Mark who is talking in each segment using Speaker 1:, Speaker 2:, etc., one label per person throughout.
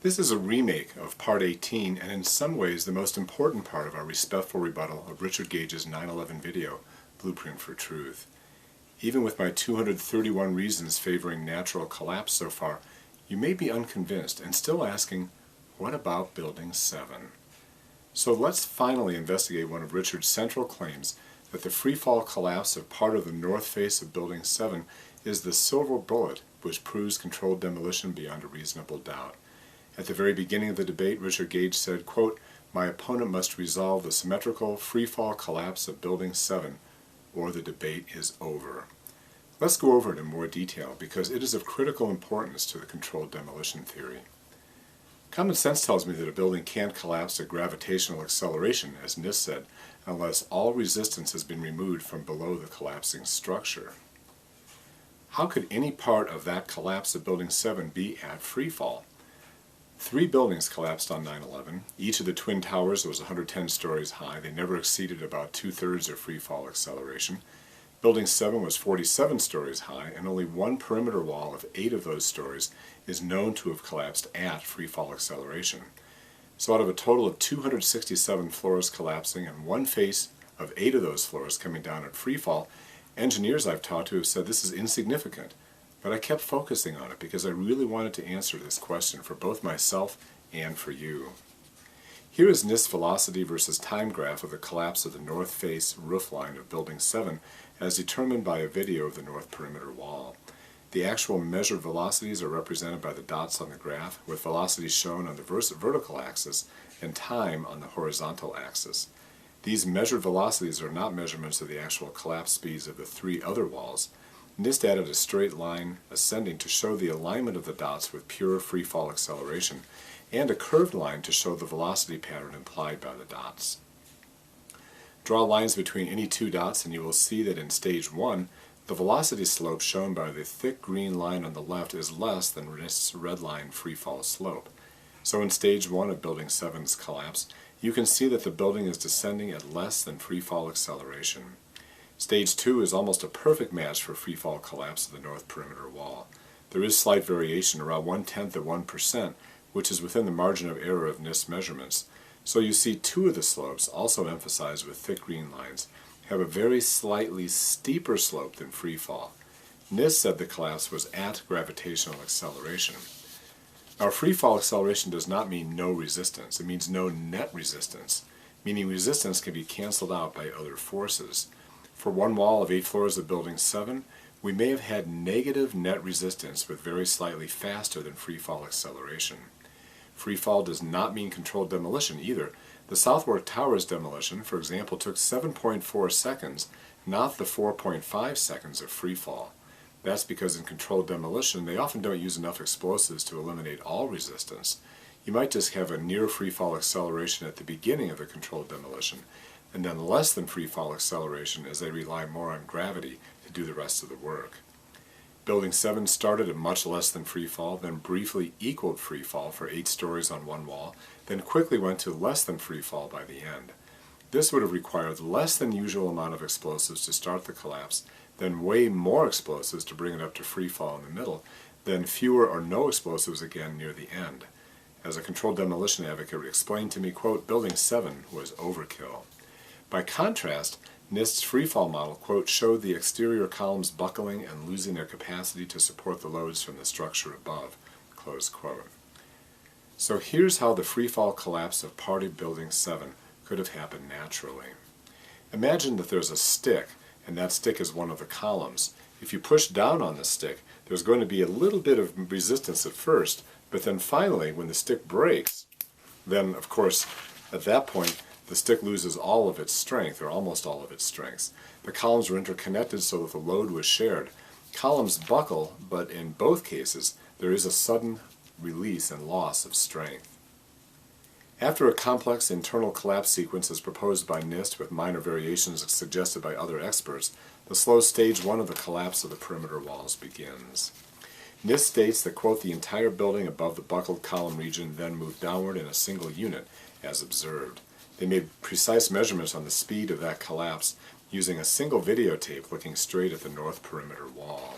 Speaker 1: This is a remake of Part 18 and in some ways the most important part of our respectful rebuttal of Richard Gage's 9/11 video, Blueprint for Truth. Even with my 231 reasons favoring natural collapse so far, you may be unconvinced and still asking, what about Building 7? So let's finally investigate one of Richard's central claims that the freefall collapse of part of the north face of Building 7 is the silver bullet which proves controlled demolition beyond a reasonable doubt. At the very beginning of the debate, Richard Gage said, quote, "My opponent must resolve the symmetrical freefall collapse of Building 7, or the debate is over." Let's go over it in more detail because it is of critical importance to the controlled demolition theory. Common sense tells me that a building can't collapse at gravitational acceleration, as NIST said, unless all resistance has been removed from below the collapsing structure. How could any part of that collapse of Building 7 be at freefall? 3 buildings collapsed on 9/11. Each of the twin towers was 110 stories high. They never exceeded about 2/3 of freefall acceleration. Building 7 was 47 stories high, and only one perimeter wall of 8 of those stories is known to have collapsed at freefall acceleration. So out of a total of 267 floors collapsing and one face of 8 of those floors coming down at freefall, engineers I've talked to have said this is insignificant. But I kept focusing on it because I really wanted to answer this question for both myself and for you. Here is NIST velocity versus time graph of the collapse of the north face roof line of Building 7 as determined by a video of the north perimeter wall. The actual measured velocities are represented by the dots on the graph, with velocities shown on the vertical axis and time on the horizontal axis. These measured velocities are not measurements of the actual collapse speeds of the 3 other walls. NIST added a straight line ascending to show the alignment of the dots with pure freefall acceleration, and a curved line to show the velocity pattern implied by the dots. Draw lines between any 2 dots and you will see that in Stage 1, the velocity slope shown by the thick green line on the left is less than NIST's red line freefall slope. So in Stage 1 of Building 7's collapse, you can see that the building is descending at less than freefall acceleration. Stage 2 is almost a perfect match for freefall collapse of the north perimeter wall. There is slight variation, around 1/10 of 1%, which is within the margin of error of NIST measurements. So you see 2 of the slopes, also emphasized with thick green lines, have a very slightly steeper slope than freefall. NIST said the collapse was at gravitational acceleration. Now freefall acceleration does not mean no resistance, it means no net resistance, meaning resistance can be canceled out by other forces. For one wall of 8 floors of Building 7, we may have had negative net resistance with very slightly faster than freefall acceleration. Freefall does not mean controlled demolition either. The Southwark Towers demolition, for example, took 7.4 seconds, not the 4.5 seconds of freefall. That's because in controlled demolition, they often don't use enough explosives to eliminate all resistance. You might just have a near freefall acceleration at the beginning of the controlled demolition, and then less than freefall acceleration as they rely more on gravity to do the rest of the work. Building 7 started at much less than freefall, then briefly equaled freefall for 8 stories on one wall, then quickly went to less than freefall by the end. This would have required less than usual amount of explosives to start the collapse, then way more explosives to bring it up to freefall in the middle, then fewer or no explosives again near the end. As a controlled demolition advocate explained to me, quote, Building 7 was overkill. By contrast, NIST's freefall model, quote, showed the exterior columns buckling and losing their capacity to support the loads from the structure above, close quote. So here's how the freefall collapse of part of Building 7 could have happened naturally. Imagine that there's a stick, and that stick is one of the columns. If you push down on the stick, there's going to be a little bit of resistance at first, but then finally, when the stick breaks, then, of course, at that point, the stick loses all of its strength, or almost all of its strength. The columns were interconnected so that the load was shared. Columns buckle, but in both cases, there is a sudden release and loss of strength. After a complex internal collapse sequence is proposed by NIST with minor variations suggested by other experts, the slow Stage 1 of the collapse of the perimeter walls begins. NIST states that, quote, the entire building above the buckled column region then moved downward in a single unit, as observed. They made precise measurements on the speed of that collapse using a single videotape looking straight at the north perimeter wall.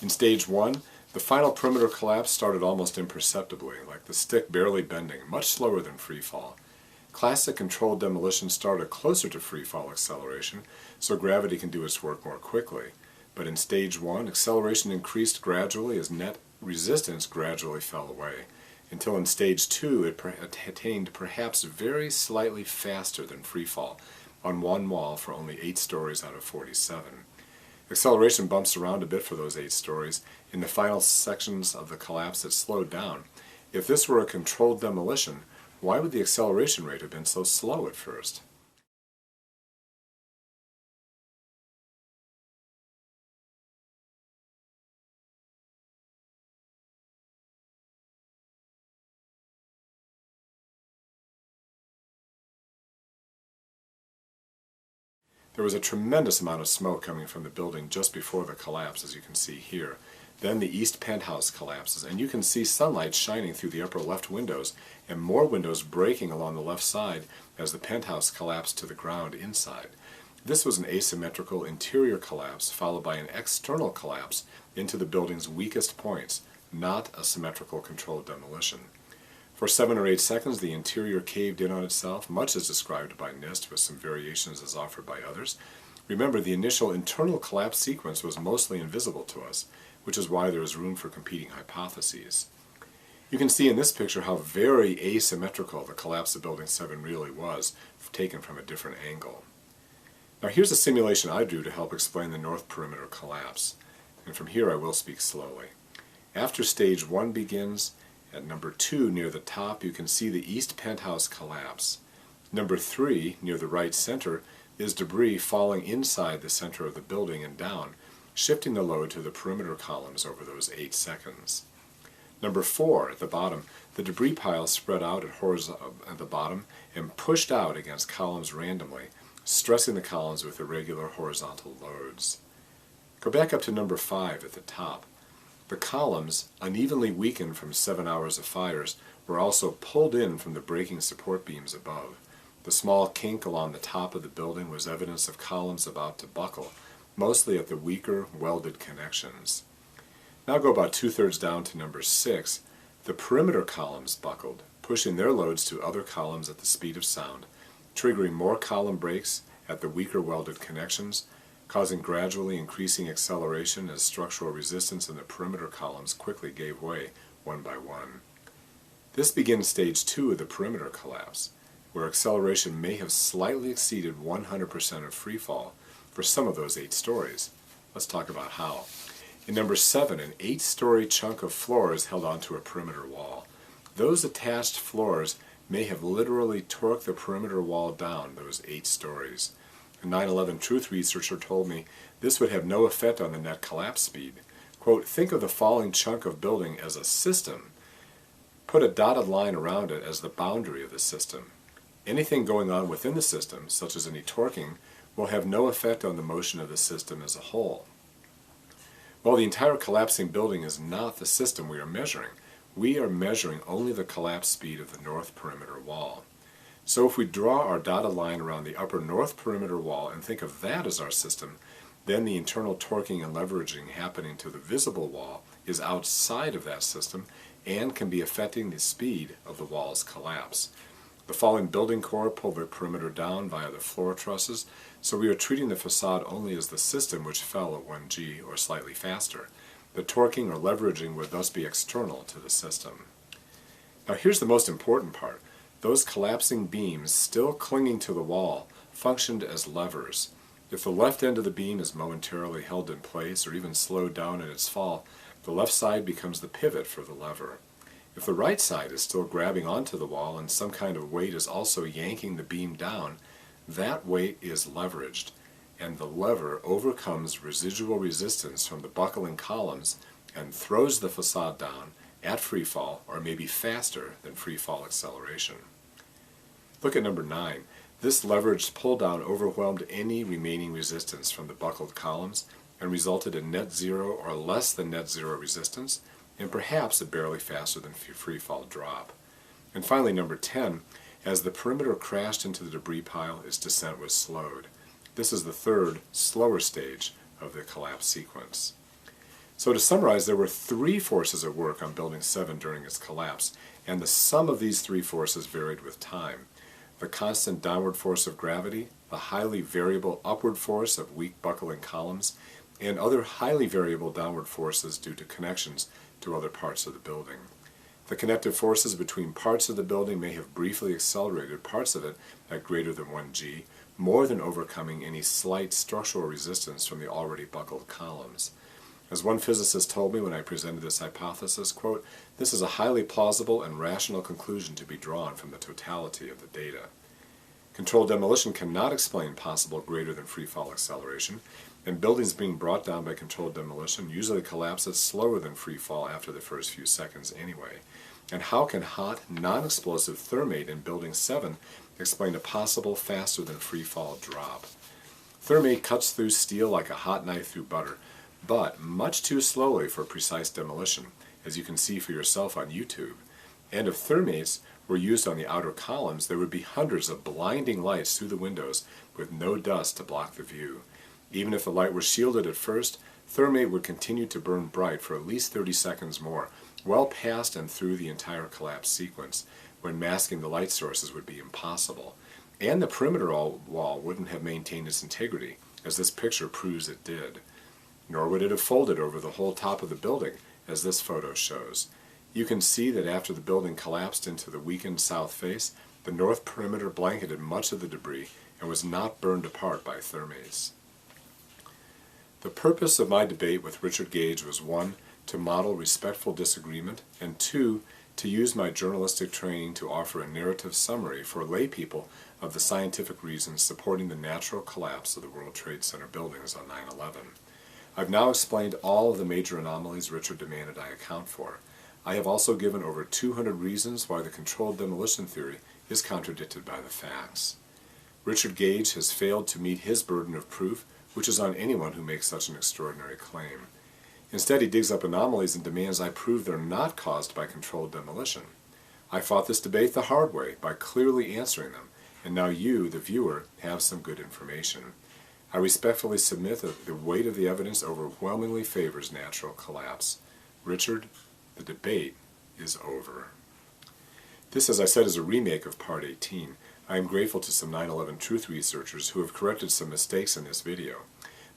Speaker 1: In Stage 1, The final perimeter collapse started almost imperceptibly, like the stick barely bending, much slower than freefall. Classic controlled demolition started closer to freefall acceleration, so gravity can do its work more quickly. But in stage 1, acceleration increased gradually as net resistance gradually fell away, until in stage 2 it attained perhaps very slightly faster than freefall, on one wall for only 8 stories out of 47. Acceleration bumps around a bit for those 8 stories. In the final sections of the collapse it slowed down. If this were a controlled demolition, why would the acceleration rate have been so slow at first? There was a tremendous amount of smoke coming from the building just before the collapse, as you can see here. Then the east penthouse collapses, and you can see sunlight shining through the upper left windows, and more windows breaking along the left side as the penthouse collapsed to the ground inside. This was an asymmetrical interior collapse followed by an external collapse into the building's weakest points, not a symmetrical controlled demolition. For 7 or 8 seconds, the interior caved in on itself, much as described by NIST, with some variations as offered by others. Remember, the initial internal collapse sequence was mostly invisible to us, which is why there is room for competing hypotheses. You can see in this picture how very asymmetrical the collapse of Building 7 really was, taken from a different angle. Now here's a simulation I drew to help explain the north perimeter collapse, and from here I will speak slowly. After stage 1 begins, at number 2 near the top you can see the east penthouse collapse. Number 3 near the right center is debris falling inside the center of the building and down, shifting the load to the perimeter columns over those 8 seconds. Number 4 at the bottom, the debris pile spread out at the bottom and pushed out against columns randomly, stressing the columns with irregular horizontal loads. Go back up to number 5 at the top. The columns, unevenly weakened from 7 hours of fires, were also pulled in from the breaking support beams above. The small kink along the top of the building was evidence of columns about to buckle, mostly at the weaker welded connections. Now go about 2/3 down to number 6. The perimeter columns buckled, pushing their loads to other columns at the speed of sound, triggering more column breaks at the weaker welded connections, causing gradually increasing acceleration as structural resistance in the perimeter columns quickly gave way one by one. This begins stage 2 of the perimeter collapse, where acceleration may have slightly exceeded 100% of freefall for some of those 8 stories. Let's talk about how. In number 7, an 8-story chunk of floors held onto a perimeter wall. Those attached floors may have literally torqued the perimeter wall down those 8 stories. A 9/11 truth researcher told me this would have no effect on the net collapse speed. Quote, think of the falling chunk of building as a system. Put a dotted line around it as the boundary of the system. Anything going on within the system, such as any torquing, will have no effect on the motion of the system as a whole. While the entire collapsing building is not the system we are measuring only the collapse speed of the north perimeter wall. So if we draw our dotted line around the upper north perimeter wall and think of that as our system, then the internal torquing and leveraging happening to the visible wall is outside of that system and can be affecting the speed of the wall's collapse. The falling building core pulled the perimeter down via the floor trusses, so we are treating the facade only as the system which fell at 1G or slightly faster. The torquing or leveraging would thus be external to the system. Now here's the most important part. Those collapsing beams, still clinging to the wall, functioned as levers. If the left end of the beam is momentarily held in place or even slowed down in its fall, the left side becomes the pivot for the lever. If the right side is still grabbing onto the wall and some kind of weight is also yanking the beam down, that weight is leveraged, and the lever overcomes residual resistance from the buckling columns and throws the facade down at freefall, or maybe faster than freefall acceleration. Look at number 9. This leveraged pull-down overwhelmed any remaining resistance from the buckled columns and resulted in net zero or less than net zero resistance, and perhaps a barely faster than freefall drop. And finally, number 10, as the perimeter crashed into the debris pile, its descent was slowed. This is the third, slower stage of the collapse sequence. So to summarize, there were three forces at work on Building 7 during its collapse, and the sum of these three forces varied with time. The constant downward force of gravity, the highly variable upward force of weak buckling columns, and other highly variable downward forces due to connections to other parts of the building. The connective forces between parts of the building may have briefly accelerated parts of it at greater than 1 g, more than overcoming any slight structural resistance from the already buckled columns. As one physicist told me when I presented this hypothesis, quote, "This is a highly plausible and rational conclusion to be drawn from the totality of the data." Controlled demolition cannot explain possible greater than freefall acceleration, and buildings being brought down by controlled demolition usually collapse at slower than freefall after the first few seconds anyway. And how can hot, non-explosive thermate in Building 7 explain a possible faster than freefall drop? Thermate cuts through steel like a hot knife through butter, but much too slowly for precise demolition, as you can see for yourself on YouTube. And if thermates were used on the outer columns, there would be hundreds of blinding lights through the windows with no dust to block the view. Even if the light were shielded at first, thermate would continue to burn bright for at least 30 seconds more, well past and through the entire collapse sequence, when masking the light sources would be impossible. And the perimeter wall wouldn't have maintained its integrity, as this picture proves it did. Nor would it have folded over the whole top of the building, as this photo shows. You can see that after the building collapsed into the weakened south face, the north perimeter blanketed much of the debris and was not burned apart by thermates. The purpose of my debate with Richard Gage was 1. To model respectful disagreement, and 2. To use my journalistic training to offer a narrative summary for lay people of the scientific reasons supporting the natural collapse of the World Trade Center buildings on 9/11. I've now explained all of the major anomalies Richard demanded I account for. I have also given over 200 reasons why the controlled demolition theory is contradicted by the facts. Richard Gage has failed to meet his burden of proof, which is on anyone who makes such an extraordinary claim. Instead, he digs up anomalies and demands I prove they're not caused by controlled demolition. I fought this debate the hard way by clearly answering them, and now you, the viewer, have some good information. I respectfully submit that the weight of the evidence overwhelmingly favors natural collapse. Richard, the debate is over. This, as I said, is a remake of Part 18. I am grateful to some 9/11 truth researchers who have corrected some mistakes in this video.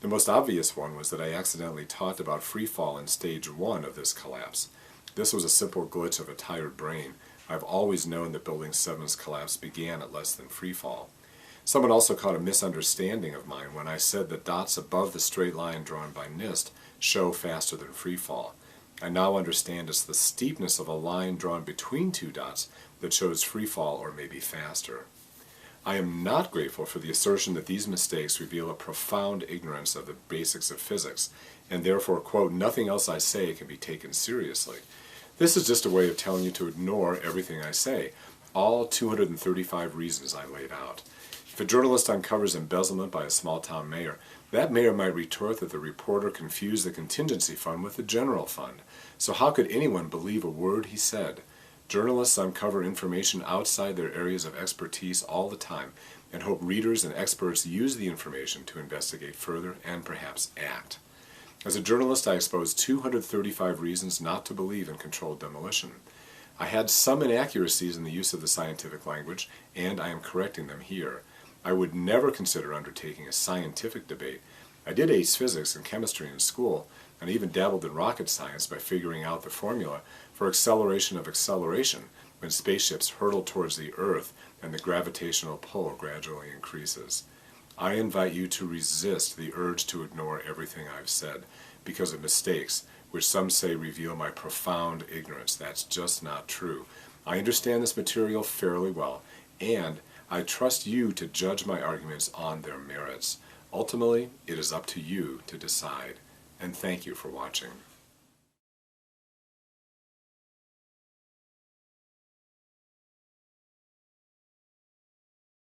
Speaker 1: The most obvious one was that I accidentally talked about freefall in Stage 1 of this collapse. This was a simple glitch of a tired brain. I've always known that Building 7's collapse began at less than freefall. Someone also caught a misunderstanding of mine when I said that dots above the straight line drawn by NIST show faster than freefall. I now understand it's the steepness of a line drawn between two dots that shows freefall or maybe faster. I am not grateful for the assertion that these mistakes reveal a profound ignorance of the basics of physics, and therefore, quote, nothing else I say can be taken seriously. This is just a way of telling you to ignore everything I say, all 235 reasons I laid out. If a journalist uncovers embezzlement by a small-town mayor, that mayor might retort that the reporter confused the contingency fund with the general fund. So how could anyone believe a word he said? Journalists uncover information outside their areas of expertise all the time and hope readers and experts use the information to investigate further and perhaps act. As a journalist, I exposed 235 reasons not to believe in controlled demolition. I had some inaccuracies in the use of the scientific language, and I am correcting them here. I would never consider undertaking a scientific debate. I did ace physics and chemistry in school, and even dabbled in rocket science by figuring out the formula for acceleration of acceleration when spaceships hurtle towards the Earth and the gravitational pull gradually increases. I invite you to resist the urge to ignore everything I've said because of mistakes, which some say reveal my profound ignorance. That's just not true. I understand this material fairly well, and I trust you to judge my arguments on their merits. Ultimately, it is up to you to decide. And thank you for watching.